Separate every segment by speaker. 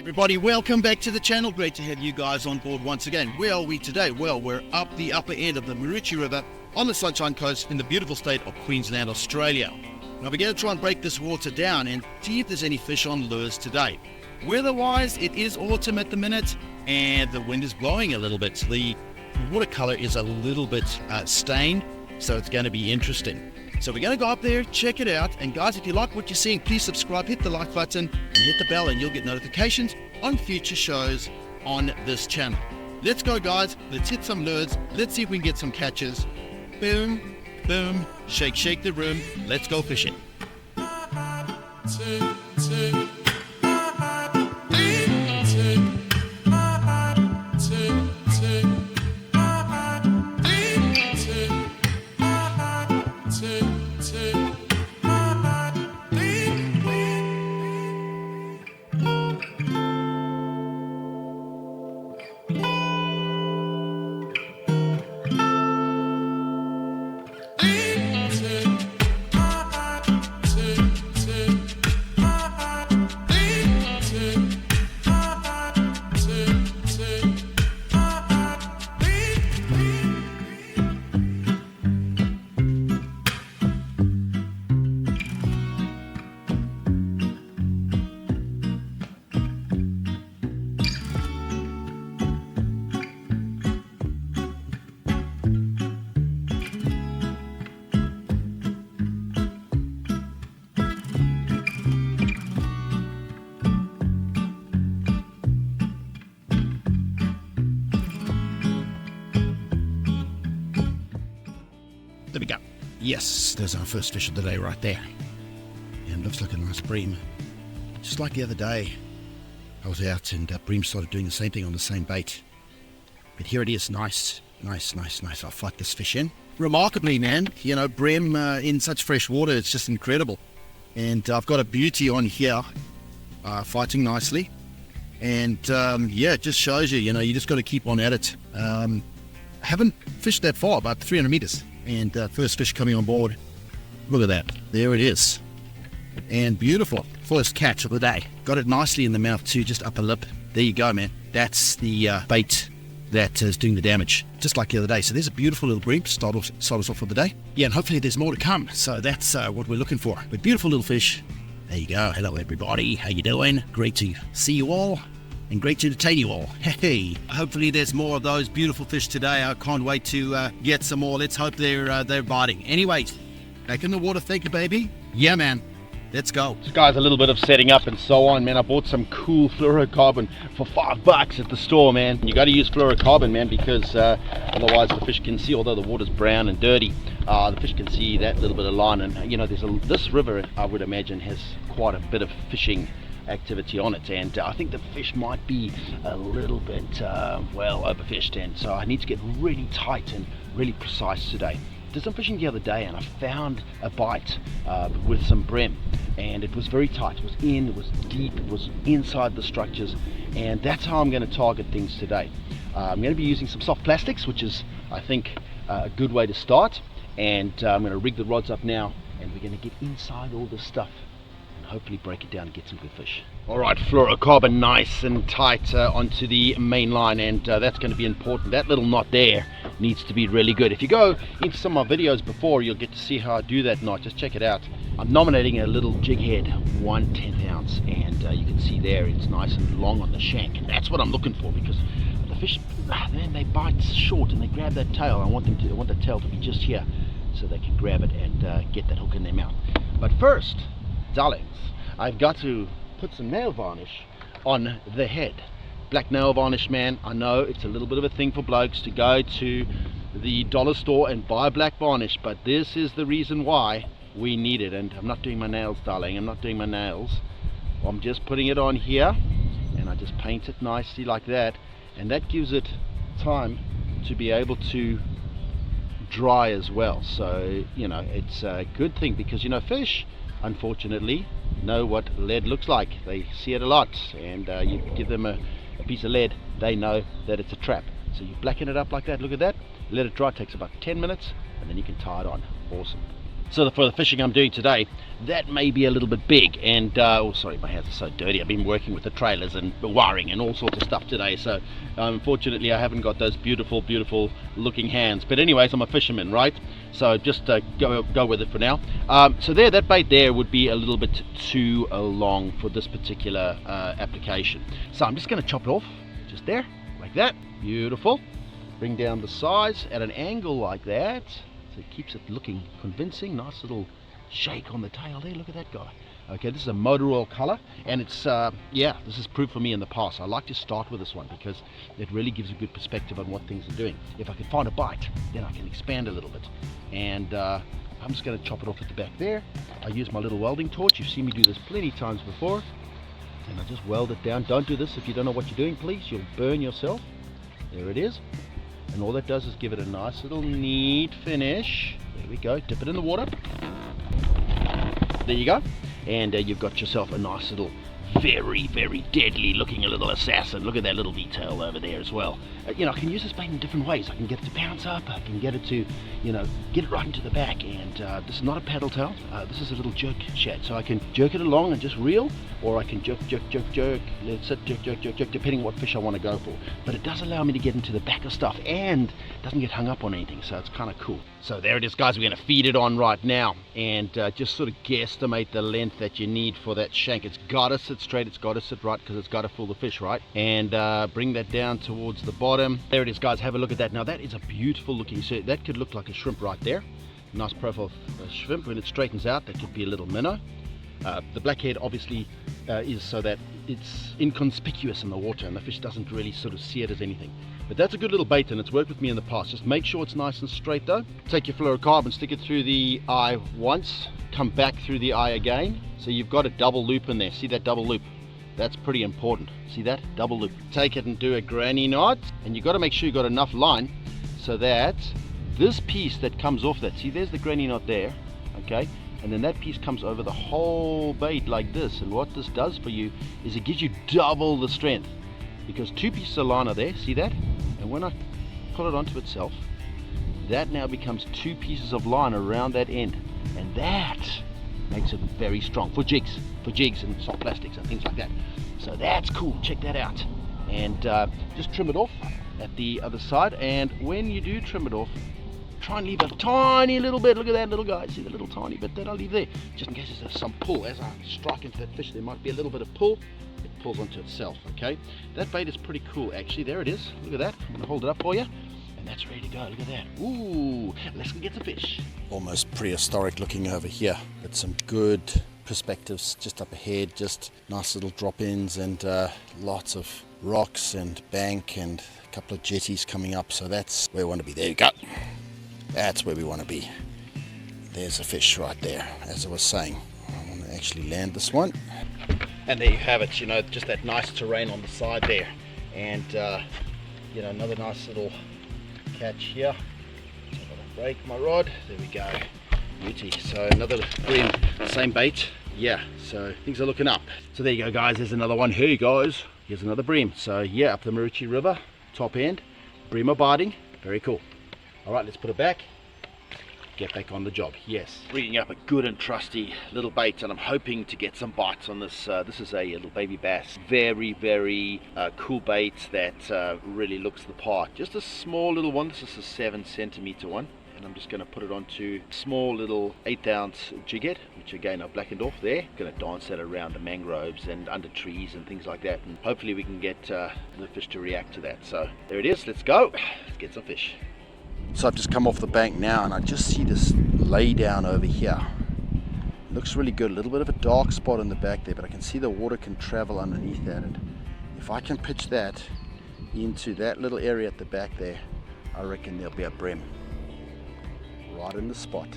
Speaker 1: Everybody, welcome back to the channel. Great to have you guys on board once again. Where are we today? Well, we're up the upper end of the Maroochy River on the Sunshine Coast in the beautiful state of Queensland, Australia. Now we're going to try and break this water down and see if there's any fish on lures today. Weather-wise, it is autumn at the minute and the wind is blowing a little bit. The watercolor is a little bit stained, so it's going to be interesting. So we're going to go up there, check it out, and guys, if you like what you're seeing, please subscribe, hit the like button, and hit the bell, and you'll get notifications on future shows on this channel. Let's go, guys. Let's hit some lures. Let's see if we can get some catches. Boom, boom, shake, shake the room. Let's go fishing. There we go. Yes, there's our first fish of the day right there. And looks like a nice bream. Just like the other day, I was out and bream started doing the same thing on the same bait. But here it is, nice. I'll fight this fish in. Remarkably, man, you know, bream in such fresh water, it's just incredible. And I've got a beauty on here, fighting nicely. And yeah, it just shows you, you just got to keep on at it. I haven't fished that far, about 300 meters. And first fish coming on board. Look at that. There it is. And beautiful. First catch of the day. Got it nicely in the mouth too, just upper lip. There you go, man. That's the bait that is doing the damage, just like the other day. So there's a beautiful little bream to start us off for the day. Yeah, and hopefully there's more to come. So that's what we're looking for. But beautiful little fish. There you go. Hello, everybody. How you doing? Great to see you all. And great to entertain you all. Hey, hopefully there's more of those beautiful fish today. I can't wait to get some more. Let's hope they're biting. Anyways, back in the water, thank you, baby. Yeah, man. Let's go. So guys, a little bit of setting up and so on, man. I bought some cool fluorocarbon for $5 at the store, man. You got to use fluorocarbon, man, because otherwise the fish can see, although the water's brown and dirty, the fish can see that little bit of line. And this river, I would imagine, has quite a bit of fishing activity on it, and I think the fish might be a little bit well overfished, and so I need to get really tight and really precise today. Did some fishing the other day and I found a bite with some bream, and it was very tight. It was deep, it was inside the structures, and that's how I'm going to target things today. I'm going to be using some soft plastics, which is, I think, a good way to start, and I'm going to rig the rods up now, and we're going to get inside all this stuff. Hopefully break it down and get some good fish. Alright, fluorocarbon nice and tight onto the main line, and that's going to be important. That little knot there needs to be really good. If you go into some of my videos before, you'll get to see how I do that knot. Just check it out. I'm nominating a little jig head, 1/10 ounce, and you can see there it's nice and long on the shank, and that's what I'm looking for, because the fish, man, they bite short and they grab that tail. I want the tail to be just here so they can grab it and get that hook in their mouth. But first, darlings, I've got to put some nail varnish on the head. Black nail varnish, man. I know it's a little bit of a thing for blokes to go to the dollar store and buy black varnish, but this is the reason why we need it. And I'm not doing my nails, darling. I'm not doing my nails. I'm just putting it on here, and I just paint it nicely like that, and that gives it time to be able to dry as well. So it's a good thing, because fish, unfortunately, know what lead looks like. They see it a lot, and you give them a piece of lead, they know that it's a trap. So you blacken it up like that. Look at that. Let it dry. It takes about 10 minutes, and then you can tie it on. Awesome. So for the fishing I'm doing today, that may be a little bit big, and oh sorry, my hands are so dirty. I've been working with the trailers and wiring and all sorts of stuff today, so unfortunately I haven't got those beautiful looking hands. But anyways, I'm a fisherman, right? So just go with it for now. So that bait there would be a little bit too long for this particular application, so I'm just going to chop it off just there like that. Beautiful. Bring down the size at an angle like that, so it keeps it looking convincing. Nice little shake on the tail there. Look at that guy. Okay, this is a motor oil color, and it's yeah, this is proof for me in the past. I like to start with this one because it really gives a good perspective on what things are doing. If I can find a bite, then I can expand a little bit. And I'm just going to chop it off at the back there. I use my little welding torch. You've seen me do this plenty times before, and I just weld it down. Don't do this if you don't know what you're doing, please. You'll burn yourself. There it is. And all that does is give it a nice little neat finish. There we go. Dip it in the water. There you go. And you've got yourself a nice little, very deadly looking little assassin. Look at that little detail over there as well. You know, I can use this bait in different ways. I can get it to bounce up. I can get it to, you know, get it right into the back. And this is not a paddle tail. This is a little jerk shad. So I can jerk it along and just reel, or I can jerk, let it sit, jerk, depending on what fish I want to go for. But it does allow me to get into the back of stuff and doesn't get hung up on anything. So it's kind of cool. So there it is, guys. We're going to feed it on right now and just sort of guesstimate the length that you need for that shank. It's got to sit straight. It's got to sit right because it's got to fool the fish, right? And bring that down towards the bottom. There it is, guys. Have a look at that. Now that is a beautiful looking, so that could look like a shrimp right there. Nice profile shrimp. When it straightens out, that could be a little minnow. The blackhead obviously is so that it's inconspicuous in the water and the fish doesn't really sort of see it as anything. But that's a good little bait and it's worked with me in the past. Just make sure it's nice and straight though. Take your fluorocarbon, stick it through the eye once, come back through the eye again. So you've got a double loop in there. See that double loop? That's pretty important. See that? Double loop. Take it and do a granny knot, and you've got to make sure you've got enough line so that this piece that comes off that, see there's the granny knot there, okay? And then that piece comes over the whole bait like this, and what this does for you is it gives you double the strength because two pieces of line are there, see that? And when I pull it onto itself, that now becomes two pieces of line around that end, and that makes it very strong for jigs and soft plastics and things like that. So that's cool. Check that out. And just trim it off at the other side, and when you do trim it off, try and leave a tiny little bit. Look at that little guy. See the little tiny bit that I'll leave there, just in case there's some pull. As I strike into that fish, there might be a little bit of pull. It pulls onto itself. Okay, that bait is pretty cool actually. There it is. Look at that. I'm gonna hold it up for you, and that's ready to go. Look at that. Ooh, let's go get some fish. Almost prehistoric looking over here, but some good perspectives just up ahead. Just nice little drop-ins and lots of rocks and bank and a couple of jetties coming up. So that's where we want to be. There you go. That's where we want to be. There's a fish right there, as I was saying. I want to actually land this one. And there you have it, you know, just that nice terrain on the side there. And, you know, another nice little catch here. So I'm going to break my rod. There we go. Beauty. So another Bream, same bait. Yeah, so things are looking up. So there you go, guys. There's another one. Hey, guys. Here's another Bream. So, yeah, up the Maroochy River, top end. Bream are biting. Very cool. All right, let's put it back. Get back on the job. Yes, rigging up a good and trusty little bait, and I'm hoping to get some bites on this. This is a little baby bass. Very cool bait that really looks the part. Just a small little one. This is a 7 centimeter one, and I'm just going to put it onto a small little 1/8 ounce jig head, which again I've blackened off there. Going to dance that around the mangroves and under trees and things like that, and hopefully we can get the fish to react to that. So there it is. Let's go. Let's get some fish. So I've just come off the bank now and I just see this lay down over here. Looks really good. A little bit of a dark spot in the back there, but I can see the water can travel underneath that, and if I can pitch that into that little area at the back there, I reckon there'll be a Bream right in the spot.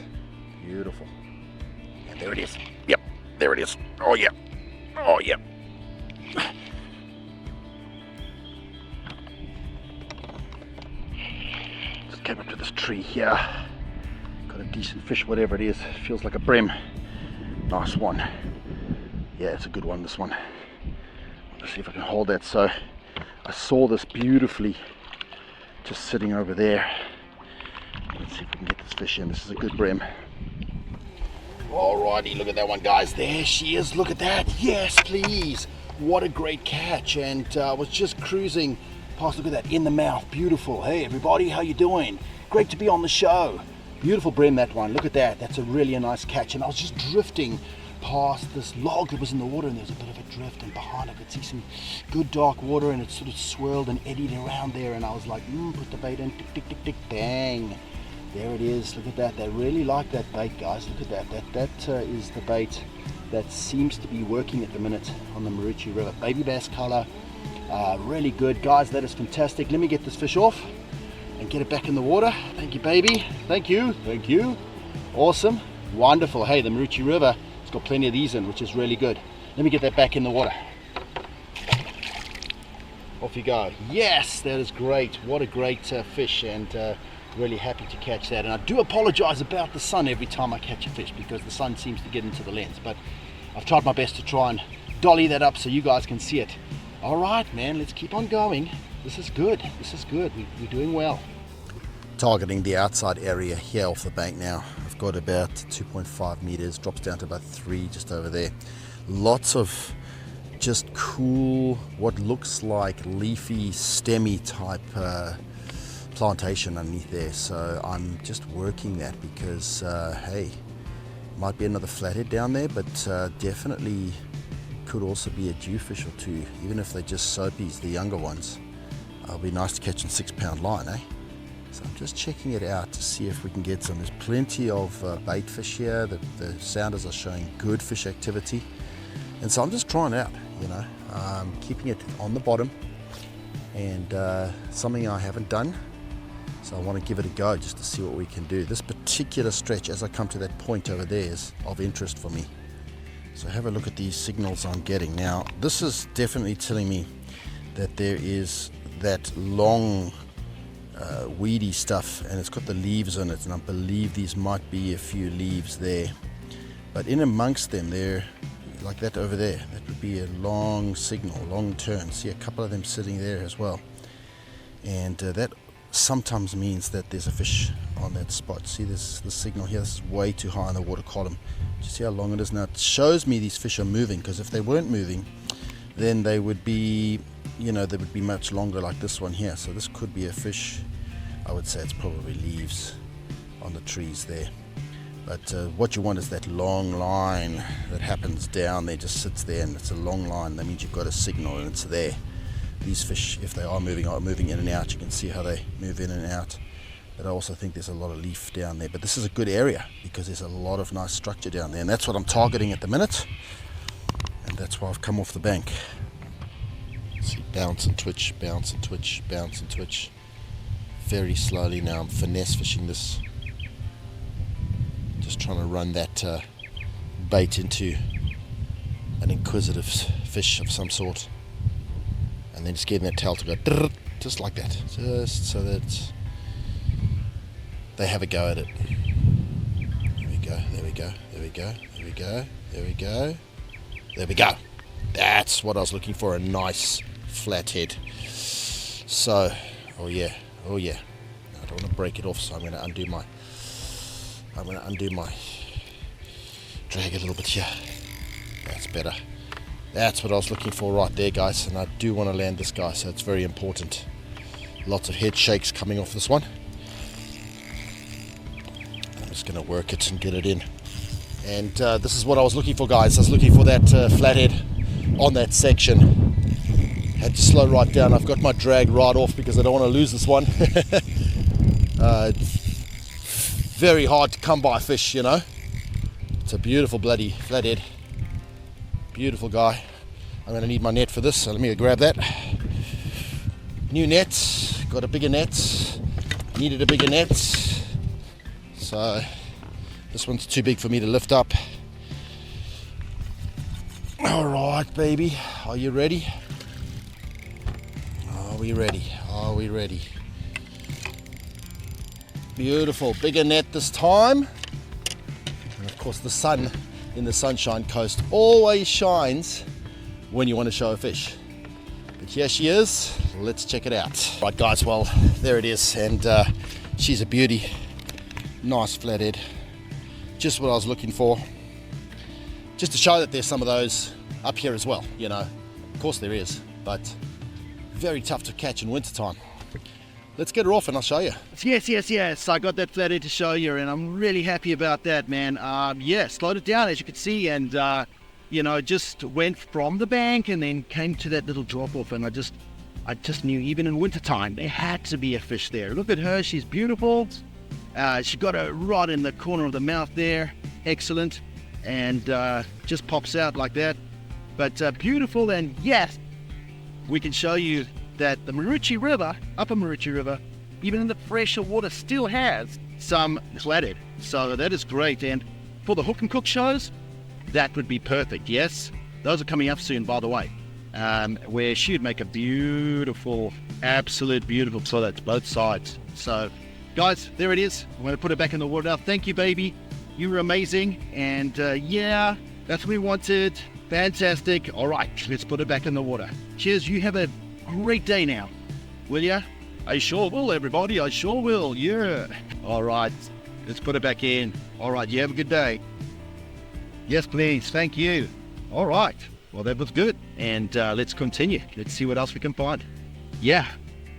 Speaker 1: Beautiful. And there it is. Yep, there it is. Oh yeah. Oh yeah. Came up to this tree here, got a decent fish, whatever it is. Feels like a Bream. Nice one. Yeah, it's a good one, this one. Let's see if I can hold that. So I saw this beautifully just sitting over there. Let's see if we can get this fish in. This is a good Bream. Alrighty, look at that one, guys. There she is. Look at that. Yes, please. What a great catch. And was just cruising past. Look at that, in the mouth. Beautiful. Hey, everybody, how you doing? Great to be on the show. Beautiful Bream, that one. Look at that. That's a really nice catch. And I was just drifting past this log that was in the water, and there was a bit of a drift, and behind I could see some good dark water, and it sort of swirled and eddied around there, and I was like, put the bait in, tick, tick, tick, tick, bang. There it is. Look at that. They really like that bait, guys. Look at that. That is the bait that seems to be working at the minute on the Maroochy River. Baby bass color. Really good, guys. That is fantastic. Let me get this fish off and get it back in the water. Thank you, baby. Thank you. Thank you. Awesome. Wonderful. Hey, the Maroochy River, it's got plenty of these in, which is really good. Let me get that back in the water. Off you go. Yes, that is great. What a great fish, and really happy to catch that. And I do apologize about the sun every time I catch a fish, because the sun seems to get into the lens, but I've tried my best to try and dolly that up so you guys can see it. All right, man, let's keep on going. This is good. This is good. We're doing well. Targeting the outside area here off the bank now. I've got about 2.5 meters, drops down to about 3 just over there. Lots of just cool, what looks like leafy, stemmy type plantation underneath there. So I'm just working that because hey, might be another flathead down there, but definitely could also be a jewfish or two, even if they're just soapies, the younger ones. It'll be nice to catch in 6-pound line, eh? So I'm just checking it out to see if we can get some. There's plenty of bait fish here. The sounders are showing good fish activity, and so I'm just trying it out, you know, keeping it on the bottom, and something I haven't done. So I want to give it a go just to see what we can do. This particular stretch, as I come to that point over there, is of interest for me. So have a look at these signals I'm getting. Now, this is definitely telling me that there is that long weedy stuff, and it's got the leaves on it, and I believe these might be a few leaves there. But in amongst them, they're like that over there. That would be a long signal, long turn. See a couple of them sitting there as well. And that sometimes means that there's a fish on that spot. See this signal here? This is way too high in the water column. Do you see how long it is now? It shows me these fish are moving, because if they weren't moving, then they would be, you know, they would be much longer like this one here. So this could be a fish. I would say it's probably leaves on the trees there. But what you want is that long line that happens down there, just sits there, and it's a long line. That means you've got a signal and it's there. These fish, if they are moving in and out. You can see how they move in and out. But I also think there's a lot of leaf down there. But this is a good area because there's a lot of nice structure down there, and that's what I'm targeting at the minute. And that's why I've come off the bank. See, bounce and twitch, bounce and twitch, bounce and twitch. Very slowly now. I'm finesse fishing this. Just trying to run that bait into an inquisitive fish of some sort. And then just getting that tail to go just like that, just so that they have a go at it. There we go, there we go, there we go, there we go, there we go, there we go. That's what I was looking for, a nice flathead. So, oh yeah, I don't want to break it off, so I'm going to undo my drag a little bit here. That's better. That's what I was looking for right there, guys, and I do want to land this guy, so it's very important. Lots of head shakes coming off this one. I'm just going to work it and get it in. And this is what I was looking for, guys. I was looking for that flathead on that section. Had to slow right down. I've got my drag right off because I don't want to lose this one. Very hard to come by fish, you know. It's a beautiful bloody flathead. Beautiful guy. I'm going to need my net for this, so let me grab that. New net, got a bigger net, needed a bigger net, so this one's too big for me to lift up. Alright, baby, are you ready? Are we ready? Are we ready? Beautiful, bigger net this time. And of course the sun in the Sunshine Coast always shines when you want to show a fish. But here she is, let's check it out. Right guys, well there it is, and she's a beauty. Nice flathead, just what I was looking for. just to show that there's some of those up here as well, you know. Of course there is, but very tough to catch in wintertime. Let's get her off and I'll show you. Yes. I got that flathead to show you, and I'm really happy about that, man. Yeah, slowed it down as you could see, and you know, just went from the bank and then came to that little drop off, and I just knew even in wintertime there had to be a fish there. Look at her, she's beautiful. She got a rod in the corner of the mouth there, excellent, and just pops out like that. But beautiful, and yes, we can show you that the Maroochy River, Upper Maroochy River, even in the fresher water, still has some flathead. So that is great, and for the hook and cook shows, that would be perfect. Yes, those are coming up soon, by the way, where she would make a beautiful, absolute beautiful flathead, both sides. So guys, there it is. I'm going to put it back in the water now. Thank you, baby, you were amazing, and yeah, that's what we wanted. Fantastic. All right, let's put it back in the water. Cheers. You have a great day now, will ya? I sure will, everybody. I sure will. Yeah. All right, let's put it back in. All right, you have a good day. Yes, please. Thank you. All right. Well, that was good. And let's continue. Let's see what else we can find. Yeah.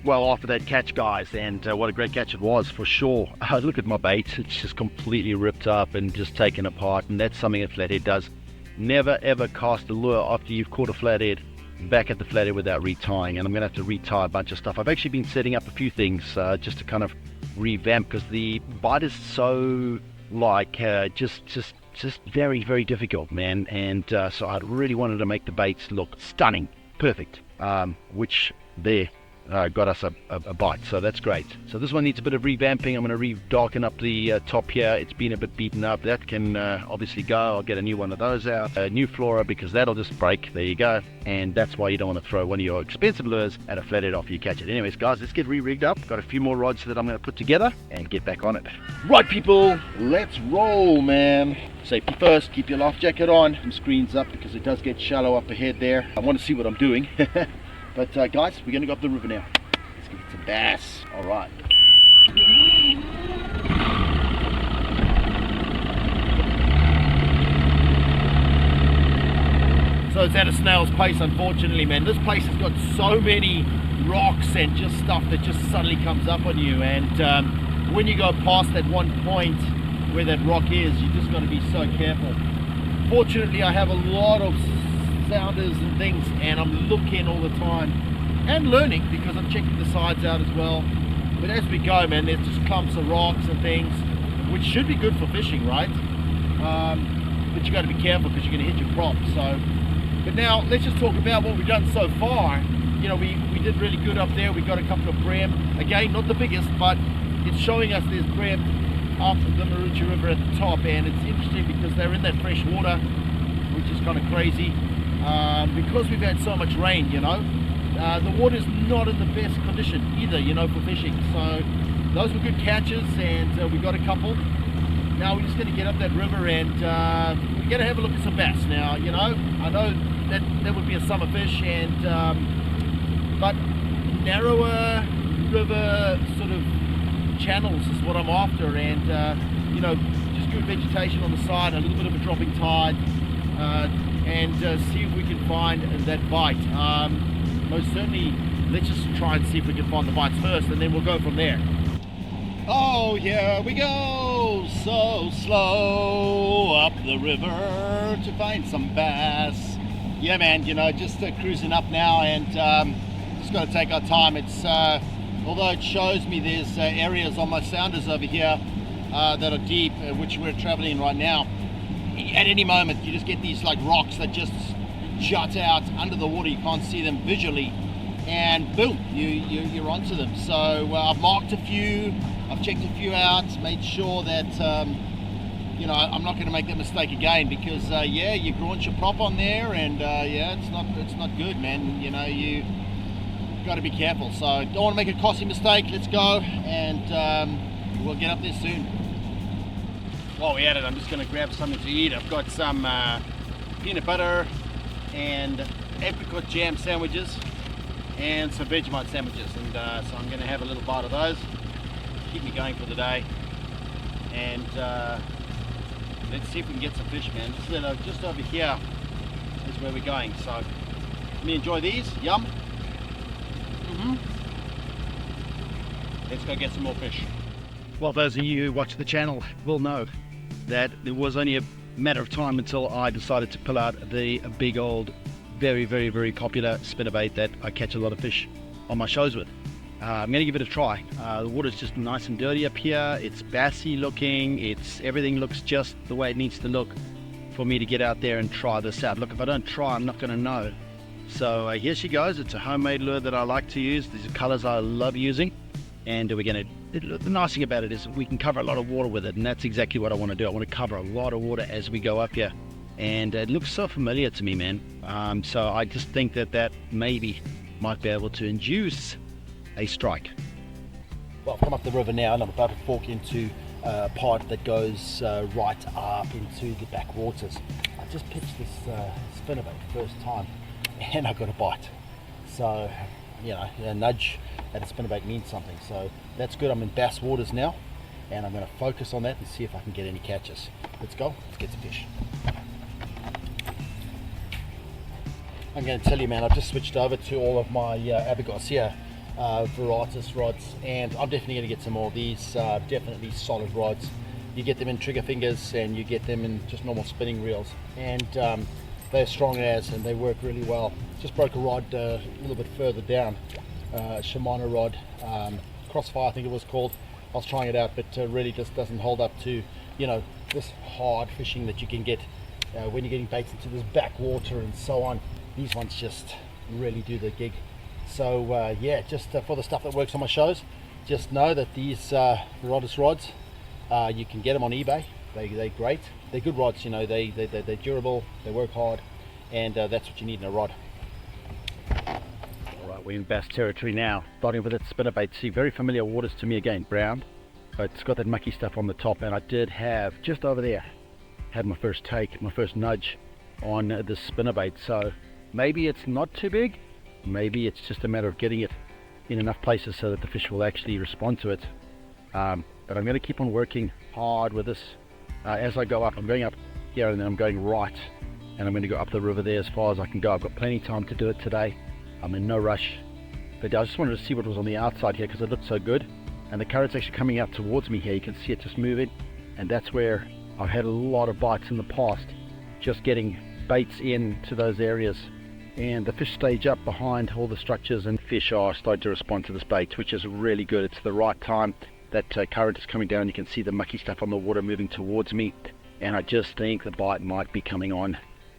Speaker 1: Well, after that catch, guys, and what a great catch it was, for sure. Look at my bait. It's just completely ripped up and just taken apart. And that's something a flathead does. Never ever cast a lure after you've caught a flathead back at the flathead without retying, and I'm gonna have to retie a bunch of stuff. I've actually been setting up a few things just to kind of revamp, because the bite is so like just very, very difficult, man. And so I really wanted to make the baits look stunning, perfect, which there got us a bite, so that's great. So this one needs a bit of revamping. I'm going to darken up the top here. It's been a bit beaten up. That can obviously go. I'll get a new one of those out, a new flora, because that'll just break. There you go. And that's why you don't want to throw one of your expensive lures at a flathead after you catch it. Anyways, guys, let's get re-rigged up. Got a few more rods that I'm going to put together and get back on it. Right, people, let's roll, man. Safety first, keep your life jacket on. Some screens up because it does get shallow up ahead there. I want to see what I'm doing. But guys, we're going to go up the river now. Let's get some bass. All right. So it's at a snail's pace, unfortunately, man. This place has got so many rocks and just stuff that just suddenly comes up on you. And when you go past that one point where that rock is, you just got to be so careful. Fortunately, I have a lot of sounders and things, and I'm looking all the time and learning, because I'm checking the sides out as well. But as we go, man, there's just clumps of rocks and things, which should be good for fishing, right? But you got to be careful because you're going to hit your prop. So, but now let's just talk about what we've done so far. You know, we did really good up there. We got a couple of Bream, again, not the biggest, but it's showing us there's Bream up the Maroochy River at the top, and it's interesting because they're in that fresh water, which is kind of crazy. Because we've had so much rain, you know, the water's not in the best condition either, you know, for fishing. So those were good catches, and we got a couple. Now we're just going to get up that river, and we're going to have a look at some bass. Now, you know, I know that would be a summer fish, and but narrower river sort of channels is what I'm after, and you know, just good vegetation on the side, a little bit of a dropping tide, and see if we can find that bite. Most certainly, let's just try and see if we can find the bites first, and then we'll go from there. Oh, here we go, so slow up the river to find some bass. Yeah, man, you know, just cruising up now, and just got to take our time. It's although it shows me there's areas on my sounders over here that are deep, which we're traveling right now. At any moment you just get these like rocks that just jut out under the water. You can't see them visually, and boom, you're onto them. So I've marked a few, I've checked a few out, made sure that you know, I'm not going to make that mistake again, because yeah, you launch your prop on there, and yeah, it's not good, man. You know, you got to be careful. So don't want to make a costly mistake. Let's go, and we'll get up there soon. While we're at it, I'm just going to grab something to eat. I've got some peanut butter and apricot jam sandwiches and some Vegemite sandwiches, and so I'm going to have a little bite of those, keep me going for the day, and Let's see if we can get some fish, man. Just over here is where we're going. So let me enjoy these. Yum. Let's go get some more fish. Well, those of you who watch the channel will know that it was only a matter of time until I decided to pull out the big old, very popular spinnerbait that I catch a lot of fish on my shows with. I'm going to give it a try. The water's just nice and dirty up here. It's bassy looking. Everything looks just the way it needs to look for me to get out there and try this out. Look, if I don't try, I'm not going to know. So here she goes. It's a homemade lure that I like to use. These are colors I love using, and we're going to. The nice thing about it is we can cover a lot of water with it, and that's exactly what I want to do. I want to cover a lot of water as we go up here, and it looks so familiar to me, man. So I just think that maybe might be able to induce a strike. Well, I've come up the river now, and I'm about to fork into a part that goes right up into the backwaters. I just pitched this spinnerbait first time, and I got a bite. So, you know, a nudge at a spinnerbait means something. So that's good. I'm in bass waters now, and I'm going to focus on that and see if I can get any catches. Let's go. Let's get some fish. I'm going to tell you, man, I've just switched over to all of my Abergarcia Veratus rods, and I'm definitely going to get some more of these. Definitely solid rods. You get them in trigger fingers, and you get them in just normal spinning reels, and they're strong as, and they work really well. Just broke a rod a little bit further down, Shimano rod, Crossfire I think it was called. I was trying it out, but really just doesn't hold up to, you know, this hard fishing that you can get when you're getting baits into this backwater and so on. These ones just really do the gig. So yeah, just for the stuff that works on my shows, just know that these Veratus rods, you can get them on eBay. They're great. They're good rods, you know. They're durable. They work hard, and that's what you need in a rod. All right, we're in bass territory now. Starting with its spinnerbait. See, very familiar waters to me again. Brown, but it's got that mucky stuff on the top, and I did have just over there had my first take, my first nudge on this spinnerbait. So maybe it's not too big. Maybe it's just a matter of getting it in enough places so that the fish will actually respond to it. But I'm going to keep on working hard with this as I go up. I'm going up here, and then I'm going right, and I'm going to go up the river there as far as I can go. I've got plenty of time to do it today. I'm in no rush, but I just wanted to see what was on the outside here because it looked so good, and the current's actually coming out towards me here. You can see it just moving, and that's where I've had a lot of bites in the past, just getting baits into those areas. And the fish stage up behind all the structures, and fish are starting to respond to this bait, which is really good. It's the right time. That current is coming down. You can see the mucky stuff on the water moving towards me, and I just think the bite might be coming on,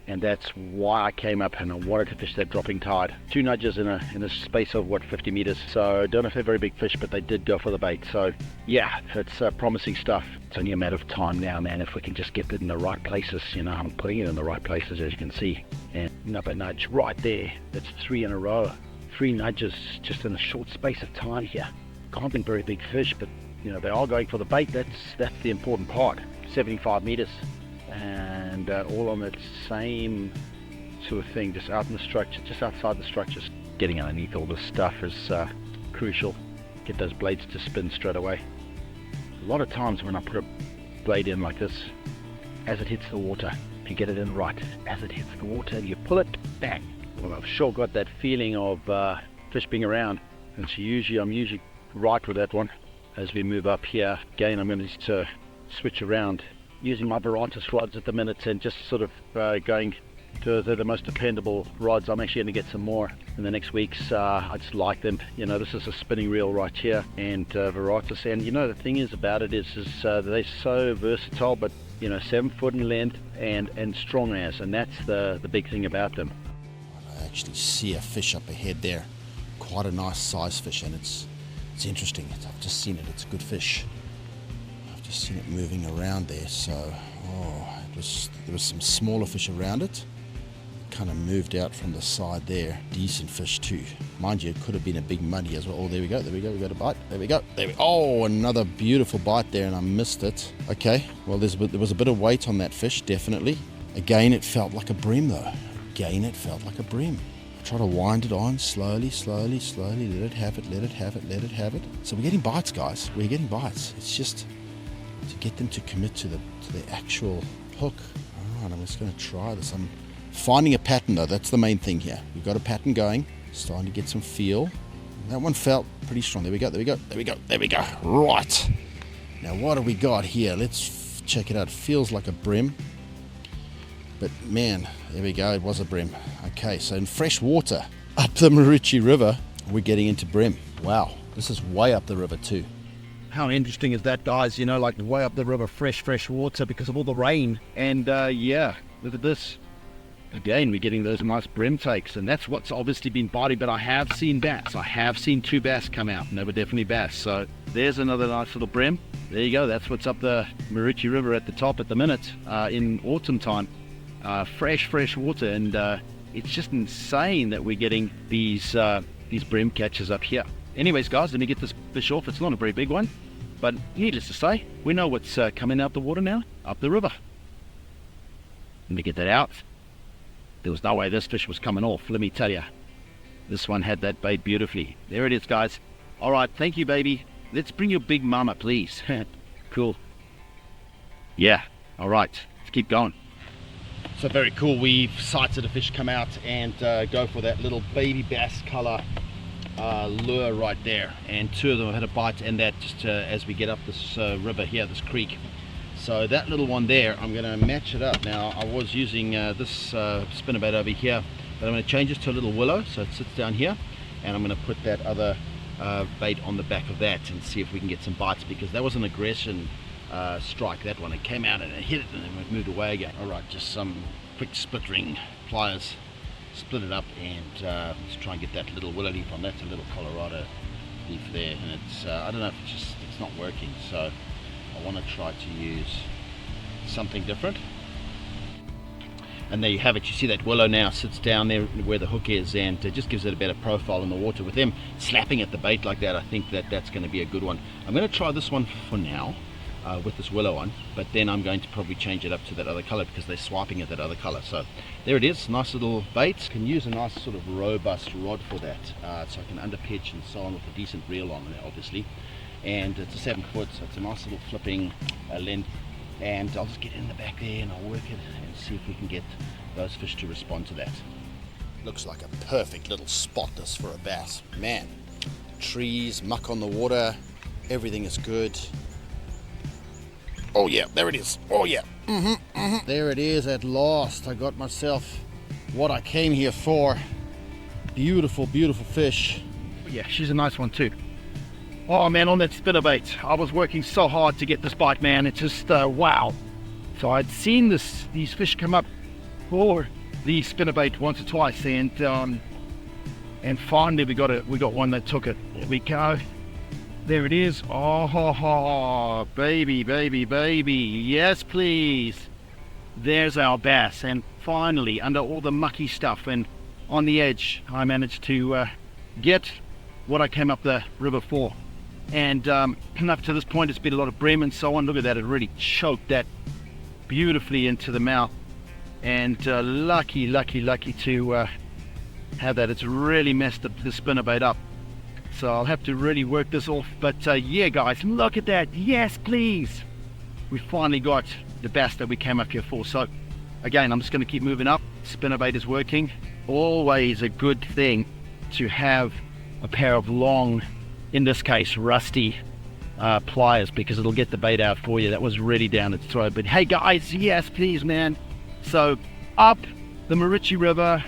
Speaker 1: and that's why I came up and I wanted to fish that dropping tide. Two nudges in a space of what, 50 meters. So don't know if they're very big fish, but they did go for the bait. So yeah, it's promising stuff. It's only a matter of time now, man, if we can just get it in the right places. You know, I'm putting it in the right places, as you can see. And another nudge right there. That's 3 in a row. 3 nudges just in a short space of time here. Can't be very big fish, but you know, they are going for the bait. That's the important part. 75 meters, and all on that same sort of thing, just out in the structure, just outside the structures. Getting underneath all this stuff is crucial. Get those blades to spin straight away. A lot of times when I put a blade in like this, as it hits the water, if you get it in right, as it hits the water, you pull it, bang. Well, I've sure got that feeling of fish being around, and so I'm usually right with that one. As we move up here, again, I'm going to switch around using my Veratus rods at the minute, and just sort of going to the most dependable rods. I'm actually going to get some more in the next weeks. I just like them. You know, this is a spinning reel right here, and Veratus. And you know, the thing is about it is they're so versatile, but you know, 7 foot in length and strong as, and that's the big thing about them.
Speaker 2: I actually see a fish up ahead there, quite a nice size fish, and it's interesting. I've just seen it. It's a good fish. I've just seen it moving around there. So, there was some smaller fish around it. Kind of moved out from the side there. Decent fish too. Mind you, it could have been a big muddy as well. Oh, there we go. We got a bite. There we go. Oh, another beautiful bite there, and I missed it. Okay. Well, there was a bit of weight on that fish, definitely. Again, it felt like a bream though. Try to wind it on slowly, let it have it. So we're getting bites, guys. We're getting bites. It's just to get them to commit to the actual hook. Alright, I'm just going to try this. I'm finding a pattern though, that's the main thing here. We've got a pattern going, starting to get some feel. That one felt pretty strong. There we go, there we go, there we go, there we go. Right. Now what do we got here? Let's check it out. It feels like a brim. But man, there we go, it was a brim. Okay, so in fresh water, up the Maroochy River, we're getting into brim. Wow, this is way up the river too.
Speaker 1: How interesting is that, guys? You know, like way up the river, fresh water because of all the rain. And yeah, look at this. Again, we're getting those nice brim takes, and that's what's obviously been biting. But I have seen bass. I have seen 2 bass come out, and they were definitely bass. So there's another nice little brim. There you go. That's what's up the Maroochy River at the top at the minute in autumn time. Fresh water, and it's just insane that we're getting these brim catches up here. Anyways, guys, let me get this fish off. It's not a very big one, but needless to say, we know what's coming out the water now, up the river. Let me get that out. There was no way this fish was coming off, let me tell you. This one had that bait beautifully. There it is, guys. All right, thank you, baby. Let's bring your big mama, please. Cool. Yeah, all right, let's keep going. So very cool, we've sighted a fish come out and go for that little baby bass color lure right there, and 2 of them have had a bite, and that just as we get up this river here, this creek. So that little one there, I'm going to match it up. Now I was using this spinnerbait over here, but I'm going to change this to a little willow, so it sits down here, and I'm going to put that other bait on the back of that and see if we can get some bites, because that was an aggression strike, that one. It came out and it hit it and then it moved away again. Alright, just some quick split ring pliers, split it up, and let's try and get that little willow leaf on. That's a little Colorado leaf there, and it's I don't know if it's not working, so I want to try to use something different. And there you have it. You see that willow now sits down there where the hook is, and it just gives it a better profile in the water. With them slapping at the bait like that, I think that that's going to be a good one. I'm going to try this one for now with this willow on, but then I'm going to probably change it up to that other color because they're swiping at that other color. So there it is, nice little bait. Can use a nice sort of robust rod for that, so I can underpitch and so on with a decent reel on there, obviously. And it's a 7 foot, so it's a nice little flipping length. And I'll just get in the back there and I'll work it and see if we can get those fish to respond to that. Looks like a perfect little spot this for a bass. Man, trees, muck on the water, everything is good. Oh yeah, there it is. Oh yeah. There it is at last. I got myself what I came here for. Beautiful, beautiful fish.
Speaker 3: Yeah, she's a nice one too. Oh man, on that spinnerbait, I was working so hard to get this bite, man. It's just wow. So I'd seen these fish come up for the spinnerbait once or twice, and finally we got one that took it. There we go. There it is. Oh, baby, baby, baby. Yes, please. There's our bass, and finally, under all the mucky stuff and on the edge, I managed to get what I came up the river for. And up to this point, it's been a lot of bream and so on. Look at that, it really choked that beautifully into the mouth. And lucky to have that. It's really messed the spinnerbait up. So I'll have to really work this off. But yeah, guys, look at that. Yes, please. We finally got the bass that we came up here for. So again, I'm just going to keep moving up. Spinnerbait is working. Always a good thing to have a pair of long, in this case, rusty pliers, because it'll get the bait out for you. That was really down its throat. But hey, guys, yes, please, man. So up the Maroochy River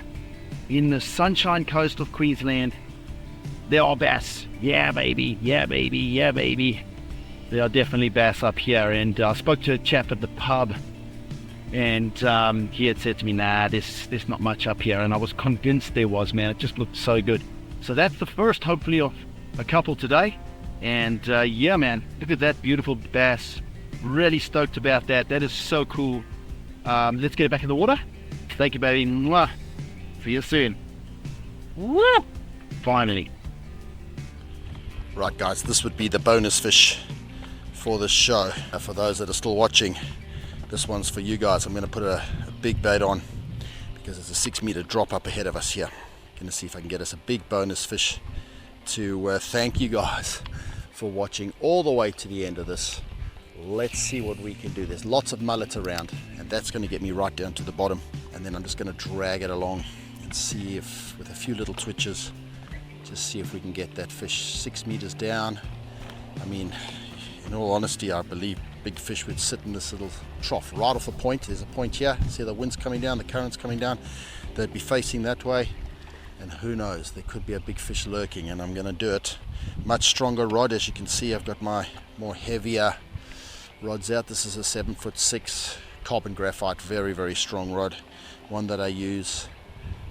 Speaker 3: in the Sunshine Coast of Queensland, there are bass. Yeah, baby. Yeah, baby. Yeah, baby. There are definitely bass up here. And I spoke to a chap at the pub, and he had said to me, nah, there's not much up here. And I was convinced there was, man. It just looked so good. So that's the first, hopefully, of a couple today. And yeah, man, look at that beautiful bass. Really stoked about that. That is so cool. Let's get it back in the water. Thank you, baby. Mwah. See you soon. Woo! Finally.
Speaker 2: Right, guys, this would be the bonus fish for this show. For those that are still watching, this one's for you guys. I'm going to put a big bait on because there's a 6-meter drop up ahead of us here. Going to see if I can get us a big bonus fish to thank you guys for watching all the way to the end of this. Let's see what we can do. There's lots of mullet around, and and that's going to get me right down to the bottom, and then I'm just going to drag it along and see if, with a few little twitches, just see if we can get that fish 6 meters down. I mean, in all honesty, I believe big fish would sit in this little trough right off the point. There's a point here, see the wind's coming down, the current's coming down, they'd be facing that way, and who knows, there could be a big fish lurking. And I'm going to do it much stronger rod. As you can see, I've got my more heavier rods out. This is a 7'6" carbon graphite, very, very strong rod, one that I use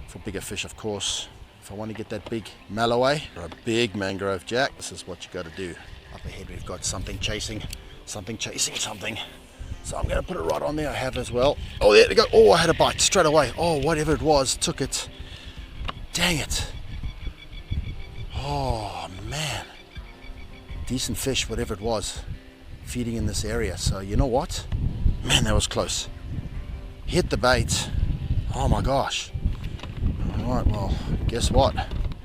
Speaker 2: for bigger fish, of course. If I want to get that big malloway or a big mangrove jack, this is what you got to do. Up ahead we've got something chasing something. So I'm going to put it right on there. I have as well. Oh, there we go. Oh, I had a bite straight away. Oh, whatever it was, took it. Dang it. Oh, man. Decent fish, whatever it was, feeding in this area. So you know what? Man, that was close. Hit the bait. Oh my gosh. Alright, well, guess what?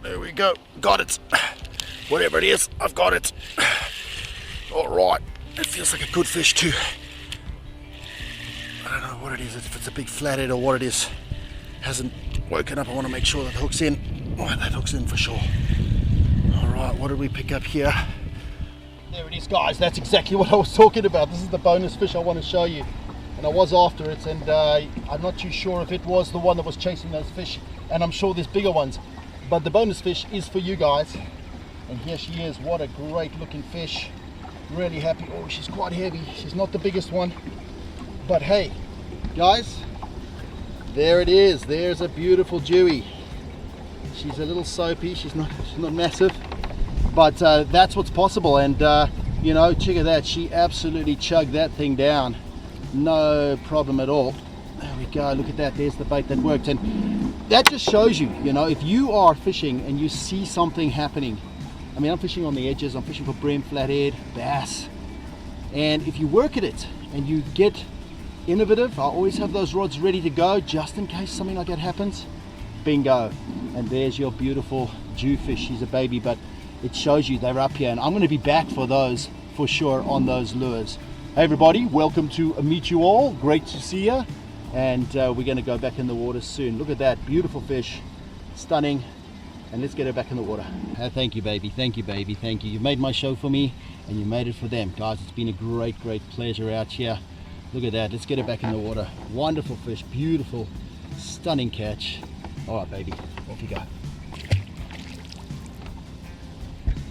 Speaker 2: There we go. Got it. Whatever it is, I've got it. Alright. It feels like a good fish too. I don't know what it is, if it's a big flathead or what it is. Hasn't woken up. I want to make sure that hook's in. Oh, that hook's in for sure. Alright, what did we pick up here? There it is, guys. That's exactly what I was talking about. This is the bonus fish I want to show you. And I was after it, and I'm not too sure if it was the one that was chasing those fish, and I'm sure there's bigger ones. But the bonus fish is for you guys. And here she is. What a great looking fish. Really happy. Oh, she's quite heavy. She's not the biggest one. But hey, guys, there it is. There's a beautiful dewy. She's a little soapy. She's not massive. But that's what's possible. And you know, check at that. She absolutely chugged that thing down. No problem at all. There we go. Look at that. There's the bait that worked. And that just shows you, you know, if you are fishing and you see something happening. I mean, I'm fishing on the edges. I'm fishing for bream, flathead, bass. And if you work at it and you get innovative, I always have those rods ready to go just in case something like that happens. Bingo. And there's your beautiful jewfish. She's a baby, but it shows you they're up here. And I'm going to be back for those for sure on those lures. Hey everybody, welcome to Meet You All. Great to see you. And we're going to go back in the water soon. Look at that beautiful fish, stunning. And let's get her back in the water. Thank you, baby. Thank you, baby. Thank you. You made my show for me, and you made it for them, guys. It's been a great pleasure out here. Look at that. Let's get her back in the water. Wonderful fish, beautiful, stunning catch. All right, baby, off you go.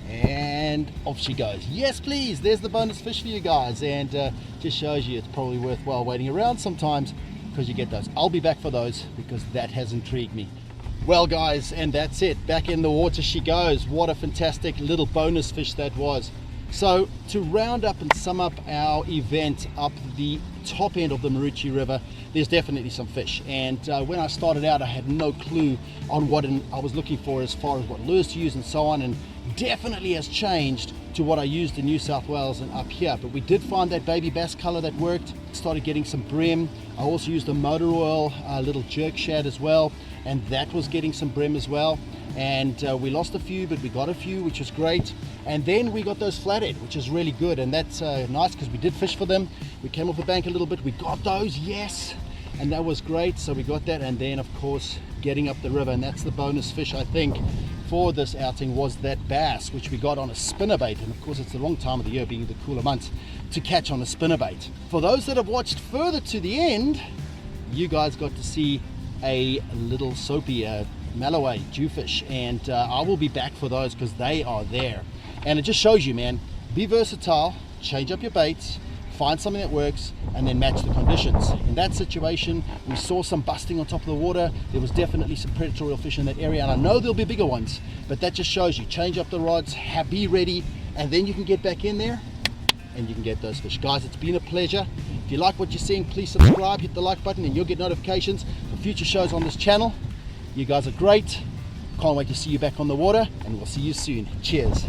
Speaker 2: And off she goes. Yes, please. There's the bonus fish for you guys, and just shows you it's probably worthwhile waiting around sometimes because you get those. I'll be back for those because that has intrigued me. Well, guys, and that's it. Back in the water she goes. What a fantastic little bonus fish that was. So to round up and sum up our event up the top end of the Maroochy River, there's definitely some fish. And when I started out, I had no clue on what I was looking for as far as what lures to use and so on, and definitely has changed to what I used in New South Wales and up here. But we did find that baby bass color that worked. Started getting some bream. I also used a motor oil, a little jerk shad as well, and that was getting some bream as well. And we lost a few, but we got a few, which was great. And then we got those flathead, which is really good, and that's nice because we did fish for them. We came off the bank a little bit, we got those, yes, and that was great. So we got that, and then of course getting up the river, and that's the bonus fish I think for this outing, was that bass, which we got on a spinnerbait. And of course it's the wrong time of the year, being the cooler months, to catch on a spinnerbait. For those that have watched further to the end, you guys got to see a little soapy malloway jewfish, and I will be back for those because they are there. And it just shows you, man, be versatile, change up your baits, find something that works, and then match the conditions. In that situation, we saw some busting on top of the water. There was definitely some predatorial fish in that area, and I know there'll be bigger ones, but that just shows you, change up the rods, be ready, and then you can get back in there and you can get those fish. Guys, it's been a pleasure. If you like what you're seeing, please subscribe, hit the like button, and you'll get notifications for future shows on this channel. You guys are great. Can't wait to see you back on the water, and we'll see you soon. Cheers.